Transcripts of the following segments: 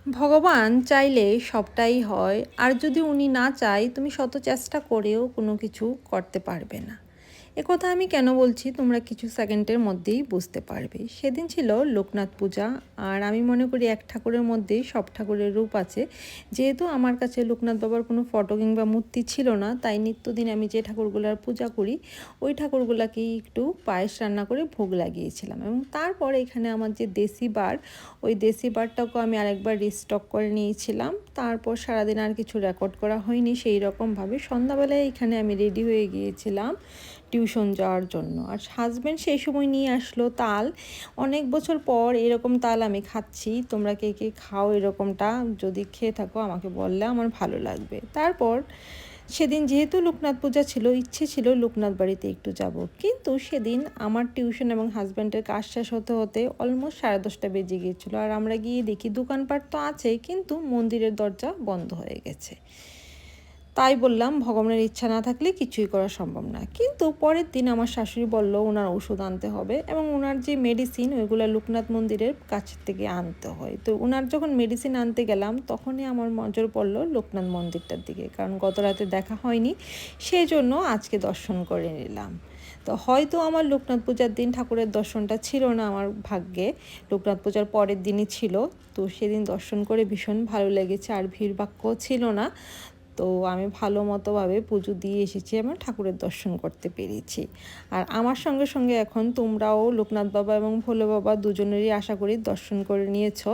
ভগবান চাইলে সবটাই হয়, আর যদি উনি না চায় তুমি শত চেষ্টা করেও কোনো কিছু করতে পারবে না। একথা আমি কেন বলছি তোমরা কিছু সেকেন্ডের মধ্যেই বুঝতে পারবে। সেদিন ছিল লোকনাথ পূজা, আর আমি মনে করি এক ঠাকুরের মধ্যেই সব ঠাকুরের রূপ আছে। যেহেতু আমার কাছে লোকনাথ বাবার কোনো ফটো কিংবা মূর্তি ছিল না, তাই নিত্যদিন আমি যে ঠাকুরগুলার পূজা করি ওই ঠাকুরগুলাকেই একটু পায়েস রান্না করে ভোগ লাগিয়েছিলাম। এবং তারপরে এখানে আমার যে দেশি বার, ওই দেশি বারটাকেও আমি আরেকবার রিস্টক করে নিয়েছিলাম। তারপর সারাদিন আর কিছু রেকর্ড করা হয়নি সেই রকমভাবে। সন্ধ্যাবেলায় এখানে আমি রেডি হয়ে গিয়েছিলাম টিউশন যাওয়ার জন্য। আর হাজব্যান্ড সেই সময় নিয়ে আসলো তাল। অনেক বছর পর এরকম তাল আমি খাচ্ছি। তোমরা কে কে খাও এরকমটা? যদি খেয়ে থাকো আমাকে বললে আমার ভালো লাগবে। তারপর সেদিন যেহেতু লোকনাথ পূজা ছিল, ইচ্ছে ছিল লোকনাথ বাড়িতে একটু যাব, কিন্তু সেদিন আমার টিউশন এবং হাজব্যান্ডের কাজ শেষ হতে হতে অলমোস্ট 10:30 বেজে গিয়েছিলো। আর আমরা গিয়ে দেখি দোকানপাট তো আছেই, কিন্তু মন্দিরের দরজা বন্ধ হয়ে গেছে। তাই বললাম ভগবানের ইচ্ছা না থাকলে কিছুই করা সম্ভব না। কিন্তু পরের দিন আমার শাশুড়ি বলল ওনার ওষুধ আনতে হবে, এবং ওনার যে মেডিসিন ওইগুলো লোকনাথ মন্দিরের কাছের থেকে আনতে হয়। তো ওনার যখন মেডিসিন আনতে গেলাম তখনই আমার নজর পড়লো লোকনাথ মন্দিরটার দিকে, কারণ গত রাতে দেখা হয়নি, সেই জন্য আজকে দর্শন করে নিলাম। তো হয়তো আমার লোকনাথ পূজার দিন ঠাকুরের দর্শনটা ছিল না আমার ভাগ্যে, লোকনাথ পূজার পরের দিনই ছিল। তো সেদিন দর্শন করে ভীষণ ভালো লেগেছে, আর ভিড় বাক্যও ছিল না। তো আমি ভালো মতোভাবে পুজো দিয়ে এসেছি, এবং ঠাকুরের দর্শন করতে পেরেছি। আর আমার সঙ্গে সঙ্গে এখন তোমরাও লোকনাথ বাবা এবং ভোলে বাবা দুজনেরই আশা করি দর্শন করে নিয়েছো।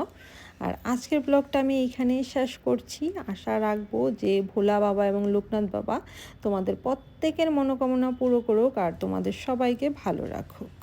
আর আজকের ব্লগটা আমি এইখানেই শেষ করছি। আশা রাখবো যে ভোলা বাবা এবং লোকনাথ বাবা তোমাদের প্রত্যেকের মনোকামনা পুরো করুক আর তোমাদের সবাইকে ভালো রাখুক।